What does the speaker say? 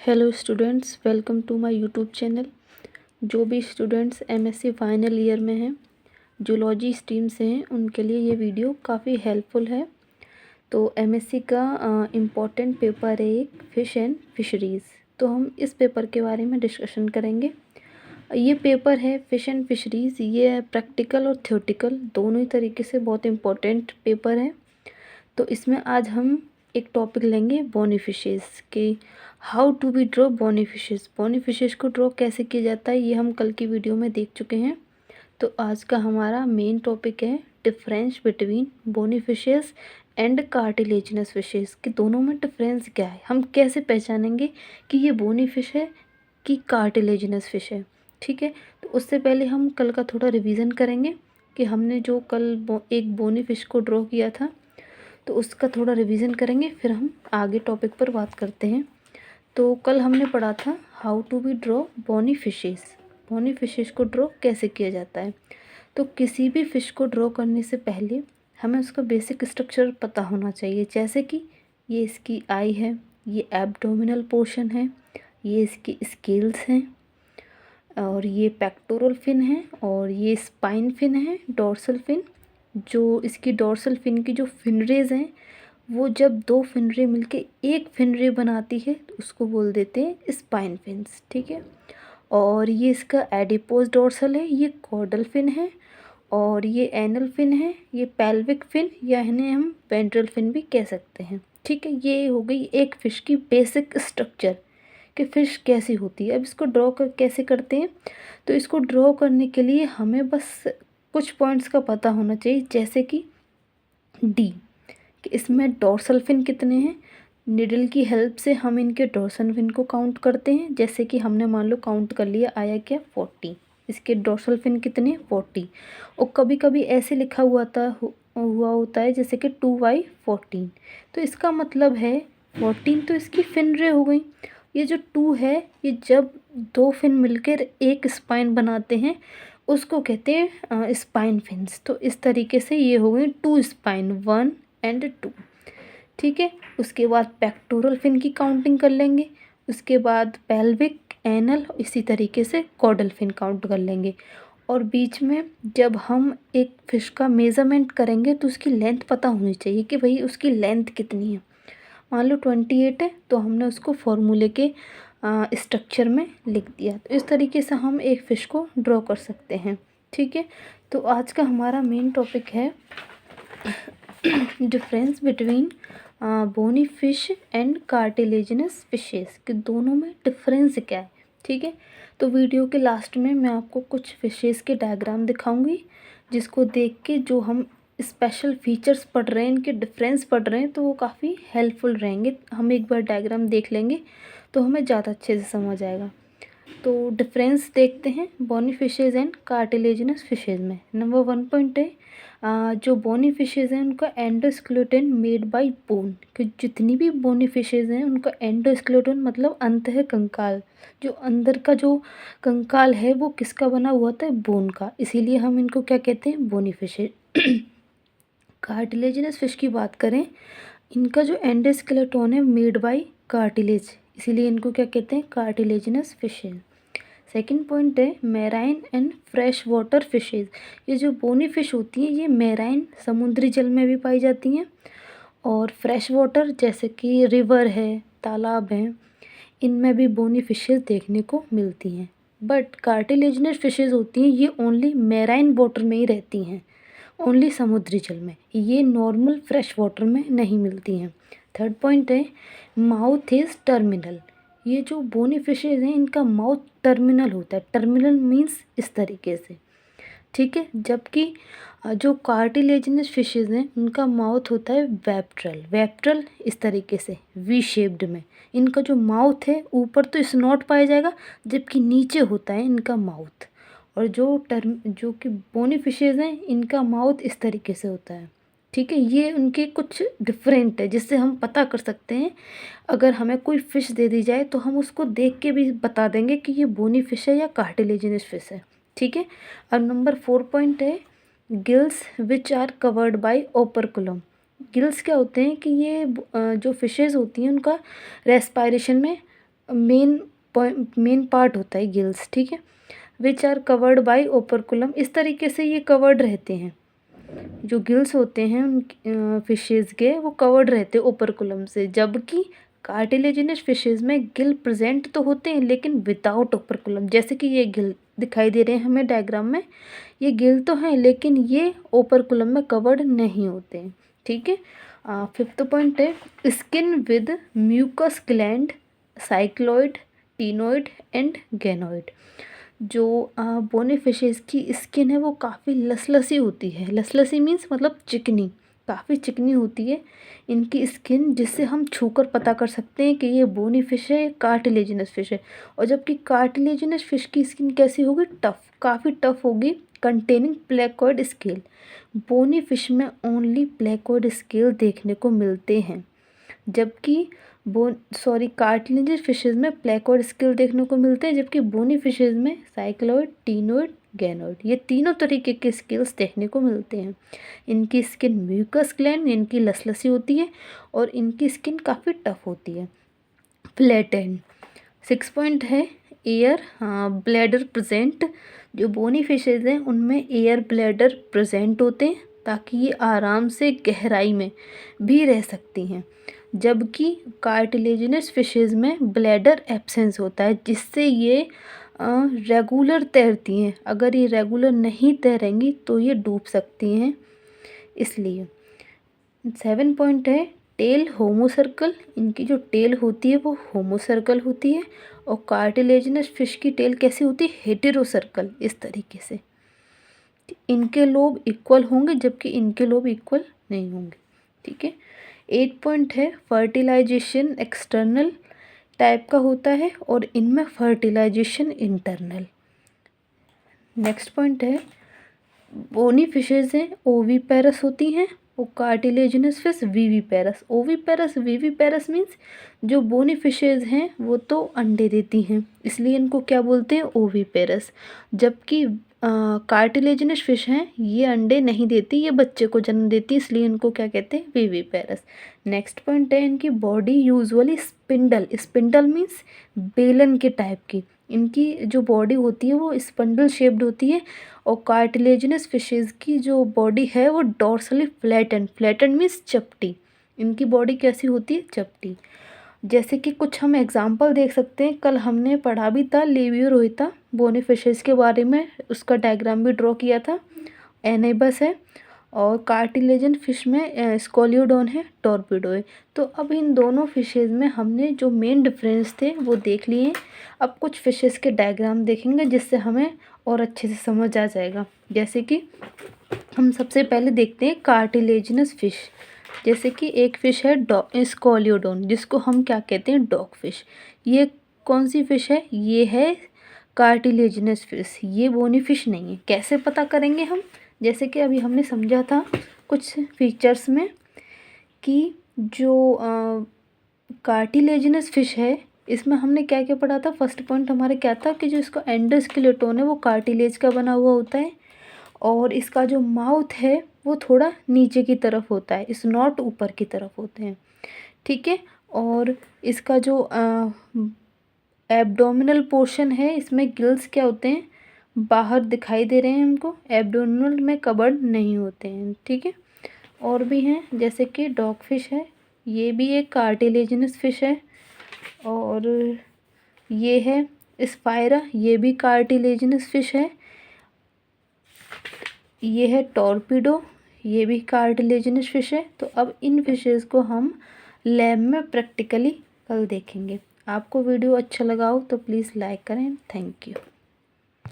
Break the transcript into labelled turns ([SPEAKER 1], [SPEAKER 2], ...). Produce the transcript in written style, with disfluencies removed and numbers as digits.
[SPEAKER 1] Hello students, welcome to my YouTube channel. जो भी students MSc final year में हैं, जूलॉजी स्ट्रीम से हैं, उनके लिए ये वीडियो काफ़ी हेल्पफुल है। तो एमएससी का इम्पॉर्टेंट पेपर है एक फिश एंड फिशरीज़। तो हम इस पेपर के बारे में डिस्कशन करेंगे। ये पेपर है फिश एंड फिशरीज़, ये प्रैक्टिकल और थ्योरेटिकल दोनों ही तरीके से बहुत इम्पोर्टेंट पेपर है। तो इसमें आज हम एक टॉपिक लेंगे बोनी फिशेस के how to be draw bony fishes. Bony fishes को ड्रॉ कैसे किया जाता है ये हम कल की वीडियो में देख चुके हैं। तो आज का हमारा मेन टॉपिक है difference between bony fishes and cartilaginous fishes, कि दोनों में डिफरेंस क्या है, हम कैसे पहचानेंगे कि ये बोनी फिश है कि कार्टिलेजिनस फिश है। ठीक है, तो उससे पहले हम कल का थोड़ा रिवीजन करेंगे कि हमने जो कल एक बोनी फिश को ड्रॉ किया था, तो उसका थोड़ा रिवीजन करेंगे, फिर हम आगे टॉपिक पर बात करते हैं। तो कल हमने पढ़ा था how to be draw bony fishes. Bony fishes को ड्रॉ कैसे किया जाता है। तो किसी भी फ़िश को ड्रॉ करने से पहले हमें उसका बेसिक स्ट्रक्चर पता होना चाहिए, जैसे कि ये इसकी आई है, ये एब्डोमिनल पोर्शन है, ये इसकी स्केल्स हैं, और ये पेक्टोरल फिन है, और ये स्पाइन फिन है, डोर्सल फिन। जो इसकी डोर्सल फिन की जो फिनरेज हैं, वो जब दो फिनरे मिलके एक फिनरे बनाती है तो उसको बोल देते हैं स्पाइन फिन्स। ठीक है, और ये इसका एडिपोज डोर्सल है, ये कॉर्डल फिन है, और ये एनल फिन है, ये पेल्विक फिन, या इन्हें हम वेंट्रल फिन भी कह सकते हैं। ठीक है, ये हो गई एक फ़िश की बेसिक स्ट्रक्चर कि फ़िश कैसी होती है। अब इसको ड्रॉ कैसे करते हैं। तो इसको ड्रॉ करने के लिए हमें बस कुछ पॉइंट्स का पता होना चाहिए, जैसे कि डी, कि इसमें डोर्सल फिन कितने हैं। निडल की हेल्प से हम इनके डोर्सल फिन को काउंट करते हैं, जैसे कि हमने मान लो काउंट कर लिया, आया क्या 40। इसके डोर्सल फिन कितने 40। और कभी कभी ऐसे लिखा हुआ होता है जैसे कि 2/14। तो इसका मतलब है 14 तो इसकी फिन रे हो गई। ये जो 2 है, ये जब दो फिन मिलकर एक स्पाइन बनाते हैं उसको कहते हैं स्पाइन फिन्स। तो इस तरीके से ये हो गई 2 स्पाइन, 1 एंड 2। ठीक है, उसके बाद पेक्टोरल फिन की काउंटिंग कर लेंगे, उसके बाद पेल्विक, एनल, इसी तरीके से कॉर्डल फिन काउंट कर लेंगे। और बीच में जब हम एक फ़िश का मेज़रमेंट करेंगे तो उसकी लेंथ पता होनी चाहिए कि भाई उसकी लेंथ कितनी है। मान लो 28 है तो हमने उसको फॉर्मूले के स्ट्रक्चर में लिख दिया। तो इस तरीके से हम एक फ़िश को ड्रॉ कर सकते हैं। ठीक है, तो आज का हमारा मेन टॉपिक है difference between bony fish and cartilaginous fishes, कि दोनों में डिफरेंस क्या है। ठीक है, तो वीडियो के लास्ट में मैं आपको कुछ फिशेस के डायग्राम दिखाऊंगी, जिसको देख के जो हम स्पेशल फीचर्स पढ़ रहे हैं, इनके डिफरेंस पढ़ रहे हैं, तो वो काफ़ी हेल्पफुल रहेंगे। हम एक बार डायग्राम देख लेंगे तो हमें ज़्यादा अच्छे से समझ आएगा। तो डिफरेंस देखते हैं बोनी फिशेज़ एंड कार्टिलेजिनस फिशेज़ में। नंबर 1 पॉइंट है जो बोनी फिशेज़ हैं उनका एंडोस्केलेटन मेड बाय बोन, कि जितनी भी बोनी फिशेज़ हैं उनका एंडोस्केलेटन मतलब अंतः कंकाल, जो अंदर का जो कंकाल है वो किसका बना हुआ था, बोन का, इसीलिए हम इनको क्या कहते हैं, बोनी फिशेज। कार्टिलेजिनस फिश की बात करें, इनका जो एंडोस्केलेटन है मेड बाय कार्टिलेज, इसीलिए इनको क्या कहते हैं, कार्टिलेजिनस फिशेज। सेकंड पॉइंट है marine and fresh water fishes. ये जो बोनी फिश होती हैं ये मैराइन समुद्री जल में भी पाई जाती हैं, और फ्रेश वाटर जैसे कि रिवर है, तालाब हैं, इनमें भी बोनी फिशेज देखने को मिलती हैं। बट कार्टिलेजिनस फिशेज होती हैं ये ओनली मैराइन वाटर में ही रहती हैं, ओनली समुद्री जल में, ये नॉर्मल फ्रेश वाटर में नहीं मिलती हैं। थर्ड पॉइंट है माउथ इज टर्मिनल। ये जो बोनी फिशेज हैं इनका माउथ टर्मिनल होता है। टर्मिनल मीन्स इस तरीके से। ठीक है, जबकि जो कार्टिलेजिनस फिशेज हैं उनका माउथ होता है वेप्ट्रल। वेप्ट्रल इस तरीके से वी शेप्ड में, इनका जो माउथ है ऊपर तो स्नॉट पाया जाएगा, जबकि नीचे होता है इनका माउथ। और जो कि बोनी फिशेज हैं इनका माउथ इस तरीके से होता है। ठीक है, ये उनके कुछ डिफरेंट है जिससे हम पता कर सकते हैं। अगर हमें कोई फ़िश दे दी जाए तो हम उसको देख के भी बता देंगे कि ये बोनी फिश है या कार्टिलेजिनस फिश है। ठीक है, अब नंबर 4 पॉइंट है gills which are covered by operculum. Gills क्या होते हैं कि ये जो फिशेज़ होती हैं उनका रेस्पायरेशन में मेन पार्ट होता है गिल्स, ठीक है, which are covered by operculum. इस तरीके से ये कवर्ड रहते हैं, जो गिल्स होते हैं उन फिशेज़ के वो कवर्ड रहते हैं ओपरकुलम से, जबकि कार्टिलेजिनस फिशेज़ में गिल प्रेजेंट तो होते हैं लेकिन विदाउट ओपरकुलम। जैसे कि ये गिल दिखाई दे रहे हैं हमें डायग्राम में, ये गिल तो हैं लेकिन ये ओपरकुलम में कवर्ड नहीं होते हैं, ठीक है। 5th पॉइंट है skin with mucous gland, cycloid, ctenoid and ganoid. जो बोनी फिशेज़ की स्किन है वो काफ़ी लसलसी होती है। लसलसी मीन्स मतलब चिकनी, काफ़ी चिकनी होती है इनकी स्किन, जिससे हम छूकर पता कर सकते हैं कि ये बोनी फिश है, कार्टिलेजिनस फिश है। और जबकि कार्टिलेजिनस फिश की स्किन कैसी होगी, टफ, काफ़ी टफ होगी, containing placoid scale. Bony fish में ओनली प्लेकोइड स्केल देखने को मिलते हैं, जबकि कार्टिलेजिनस फिशेज़ में प्लेकोइड स्केल देखने को मिलते हैं, जबकि बोनी फिशेज़ में साइक्लॉइड, टीनोइड, गेनोइड, ये तीनों तरीके के स्केल्स देखने को मिलते हैं। इनकी स्किन म्यूकस ग्लैंड, इनकी लसलसी होती है और इनकी स्किन काफ़ी टफ होती है। फ्लैटेंड। 6 पॉइंट है एयर ब्लैडर प्रेजेंट। जो बोनी फिशेज़ हैं उनमें एयर ब्लैडर प्रेजेंट होते हैं ताकि ये आराम से गहराई में भी रह सकती हैं, जबकि कार्टिलेजिनस फिशेज़ में ब्लैडर एब्सेंस होता है, जिससे ये रेगुलर तैरती हैं। अगर ये रेगुलर नहीं तैरेंगी तो ये डूब सकती हैं, इसलिए। 7 पॉइंट है टेल होमोसर्कल। इनकी जो टेल होती है वो होमोसर्कल होती है, और कार्टिलेजिनस फिश की टेल कैसी होती है, हेटेरोसर्कल, इस तरीके से। इनके लोब इक्वल होंगे जबकि इनके लोब इक्वल नहीं होंगे, ठीक है। 8 पॉइंट है फर्टिलाइजेशन एक्सटर्नल टाइप का होता है और इनमें फर्टिलाइजेशन इंटरनल। नेक्स्ट पॉइंट है बोनी फिशेज़ हैं ओवीपेरस होती हैं और cartilaginous fish viviparous. Viviparous means जो बोनी फिशेज़ हैं वो तो अंडे देती हैं, इसलिए इनको क्या बोलते हैं, ओवीपेरस। जबकि कार्टिलेजिनस फिश हैं ये अंडे नहीं देती, ये बच्चे को जन्म देती, इसलिए इनको क्या कहते हैं, वीवीपेरस। नेक्स्ट पॉइंट है इनकी बॉडी यूजुअली स्पिंडल मीन्स बेलन के टाइप की। इनकी जो बॉडी होती है वो स्पंडल शेप्ड होती है, और कार्टिलेजिनस फिशेज़ की जो बॉडी है वो डॉर्सली फ्लैटन मीन्स चपटी। इनकी बॉडी कैसी होती है, चपटी। जैसे कि कुछ हम एग्जांपल देख सकते हैं, कल हमने पढ़ा भी था लेवियोरोहिता बोनी फिशेज़ के बारे में, उसका डायग्राम भी ड्रॉ किया था। एनेबस है और कार्टिलेजन फिश में स्कोलियोडॉन है, टॉर्पिडो है। तो अब इन दोनों फिशेज़ में हमने जो मेन डिफरेंस थे वो देख लिए। अब कुछ फिशेज़ के डायग्राम देखेंगे जिससे हमें और अच्छे से समझ आ जाएगा। जैसे कि हम सबसे पहले देखते हैं कार्टिलेजिनस फिश। जैसे कि एक फ़िश है स्कोलियोडॉन, जिसको हम क्या कहते हैं, डॉग फिश। ये कौन सी फ़िश है, ये है कार्टिलेजिनस फिश, ये बोनी फिश नहीं है। कैसे पता करेंगे हम, जैसे कि अभी हमने समझा था कुछ फीचर्स में कि जो कार्टिलेजिनस फिश है इसमें हमने क्या क्या पढ़ा था। फर्स्ट पॉइंट हमारे क्या था कि जो इसका एंडोस्केलेटन है वो कार्टिलेज का बना हुआ होता है, और इसका जो माउथ है वो थोड़ा नीचे की तरफ होता है, स्नॉट ऊपर की तरफ होते हैं, ठीक है। और इसका जो एब्डोमिनल पोर्शन है इसमें गिल्स क्या होते हैं, बाहर दिखाई दे रहे हैं हमको, एब्डोमिनल में कवर्ड नहीं होते हैं, ठीक है। और भी हैं जैसे कि डॉग फिश है, ये भी एक कार्टिलेजिनस फिश है। और ये है स्पायरा, ये भी कार्टिलेजिनस फिश है। ये है टॉर्पिडो, ये भी कार्टिलेजिनस फिश है। तो अब इन फिशेज़ को हम लैब में प्रैक्टिकली कल देखेंगे। आपको वीडियो अच्छा लगा हो तो प्लीज़ लाइक करें। Thank you.